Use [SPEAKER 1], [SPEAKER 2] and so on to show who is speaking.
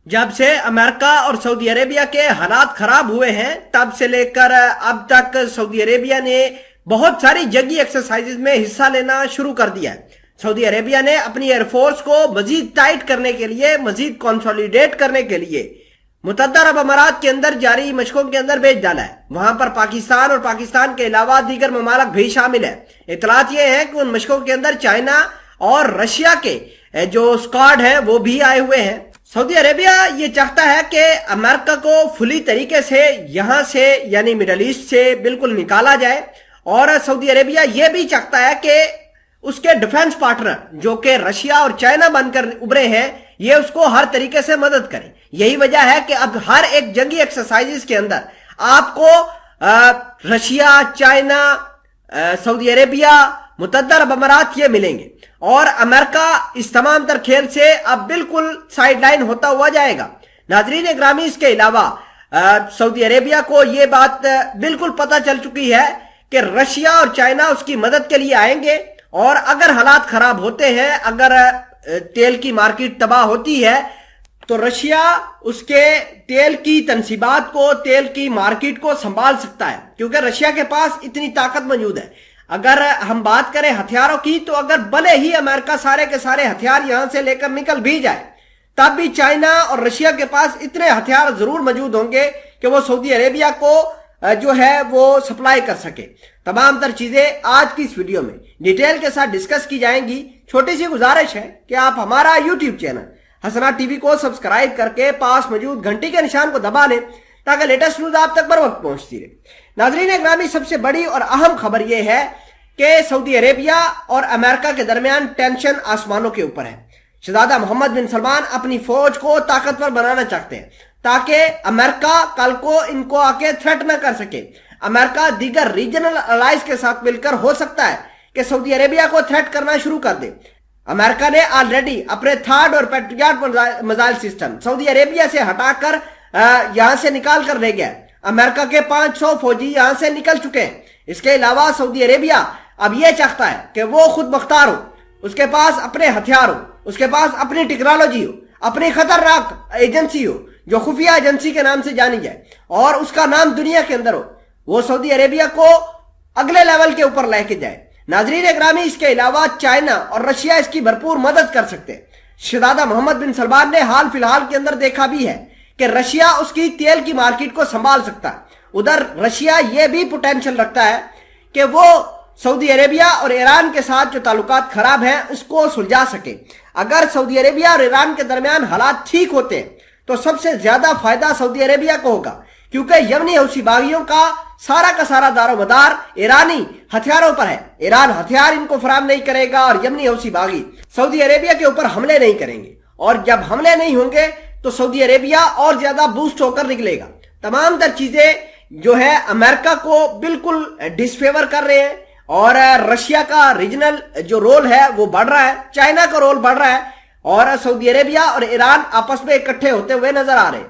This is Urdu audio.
[SPEAKER 1] جب سے امریکہ اور سعودی عربیہ کے حالات خراب ہوئے ہیں تب سے لے کر اب تک سعودی عربیہ نے بہت ساری جنگی ایکسرسائزز میں حصہ لینا شروع کر دیا ہے۔ سعودی عربیہ نے اپنی ایئر فورس کو مزید ٹائٹ کرنے کے لیے، مزید کنسولیڈیٹ کرنے کے لیے متحدہ عرب امارات کے اندر جاری مشقوں کے اندر بھیج ڈالا ہے۔ وہاں پر پاکستان اور پاکستان کے علاوہ دیگر ممالک بھی شامل ہیں۔ اطلاعات یہ ہیں کہ ان مشقوں کے اندر چائنا اور رشیا کے جو اسکواڈ ہیں وہ بھی آئے ہوئے ہیں۔ سعودی عربیہ یہ چاہتا ہے کہ امریکہ کو فلی طریقے سے یہاں سے یعنی مڈل ایسٹ سے بالکل نکالا جائے، اور سعودی عربیہ یہ بھی چاہتا ہے کہ اس کے ڈیفنس پارٹنر جو کہ رشیا اور چائنا بن کر ابھرے ہیں یہ اس کو ہر طریقے سے مدد کریں۔ یہی وجہ ہے کہ اب ہر ایک جنگی ایکسرسائزز کے اندر آپ کو رشیا، چائنا، سعودی عربیہ، متحدہ عرب امارات یہ ملیں گے، اور امریکہ اس تمام تر کھیل سے اب بالکل سائیڈ لائن ہوتا ہوا جائے گا۔ ناظرین گرامی، اس کے علاوہ سعودی عربیہ کو یہ بات بالکل پتہ چل چکی ہے کہ رشیا اور چائنا اس کی مدد کے لیے آئیں گے، اور اگر حالات خراب ہوتے ہیں، اگر تیل کی مارکیٹ تباہ ہوتی ہے تو رشیا اس کے تیل کی تنصیبات کو، تیل کی مارکیٹ کو سنبھال سکتا ہے، کیونکہ رشیا کے پاس اتنی طاقت موجود ہے۔ اگر ہم بات کریں ہتھیاروں کی تو اگر بھلے ہی امریکہ سارے کے سارے ہتھیار یہاں سے لے کر نکل بھی جائے تب بھی چائنا اور رشیا کے پاس اتنے ہتھیار ضرور موجود ہوں گے کہ وہ سعودی عربیہ کو جو ہے وہ سپلائی کر سکے۔ تمام تر چیزیں آج کی اس ویڈیو میں ڈیٹیل کے ساتھ ڈسکس کی جائیں گی۔ چھوٹی سی گزارش ہے کہ آپ ہمارا یوٹیوب چینل حسنات ٹی وی کو سبسکرائب کر کے پاس موجود گھنٹی کے نشان کو دبا لیں تاکہ لیٹسٹ نیوز آپ تک بر وقت پہنچتی رہے۔ ناظرین اکرامی، سب سے بڑی اور اہم خبر یہ ہے کہ سعودی عربیہ اور امریکہ کے درمیان ٹینشن آسمانوں کے اوپر ہے۔ شہزادہ محمد بن سلمان اپنی فوج کو طاقتور بنانا چاہتے ہیں تاکہ امریکہ کل کو ان کو آ کے تھریٹ نہ کر سکے۔ امریکہ دیگر ریجنل الائز کے ساتھ مل کر ہو سکتا ہے کہ سعودی عربیہ کو تھریٹ کرنا شروع کر دے۔ امریکہ نے آلریڈی اپنے تھرڈ اور پیٹریاٹ میزائل سسٹم سعودی عربیہ سے ہٹا کر یہاں سے نکال کر لے گیا۔ امریکہ کے 500 فوجی یہاں سے نکل چکے ہیں۔ اس کے علاوہ سعودی عربیہ اب یہ چاہتا ہے کہ وہ خود مختار ہو، اس کے پاس اپنے ہتھیار ہو، اس کے پاس اپنی ٹیکنالوجی ہو، اپنی خطرناک ایجنسی ہو جو خفیہ ایجنسی کے نام سے جانی جائے، اور اس کا نام دنیا کے اندر ہو۔ وہ سعودی عربیہ کو اگلے لیول کے اوپر لے کے جائے۔ ناظرین اکرامی، اس کے علاوہ چائنا اور رشیا اس کی بھرپور مدد کر سکتے ہیں۔ شہزادہ محمد بن سلمان نے حال فی الحال کے اندر دیکھا بھی ہے کہ رشیا اس کی تیل کی مارکیٹ کو سنبھال سکتا ہے۔ ادھر رشیا یہ بھی پوٹینشل رکھتا ہے کہ وہ سعودی عربیہ اور ایران کے ساتھ جو تعلقات خراب ہیں اس کو سلجھا سکے۔ اگر سعودی عربیہ اور ایران کے درمیان حالات ٹھیک ہوتے ہیں تو سب سے زیادہ فائدہ سعودی عربیہ کو ہوگا، کیونکہ یمنی حوثی باغیوں کا سارا دار و مدار ایرانی ہتھیاروں پر ہے۔ ایران ہتھیار ان کو فراہم نہیں کرے گا اور یمنی حوثی باغی سعودی عربیہ کے اوپر حملے نہیں کریں گے، اور جب حملے نہیں ہوں گے تو سعودی عربیہ اور زیادہ بوسٹ ہو کر نکلے گا۔ تمام تر چیزیں جو ہے امریکہ کو بالکل ڈسفیور کر رہے ہیں، اور رشیا کا ریجنل جو رول ہے وہ بڑھ رہا ہے، چائنا کا رول بڑھ رہا ہے، اور سعودی عربیہ اور ایران آپس میں اکٹھے ہوتے ہوئے نظر آ رہے ہیں۔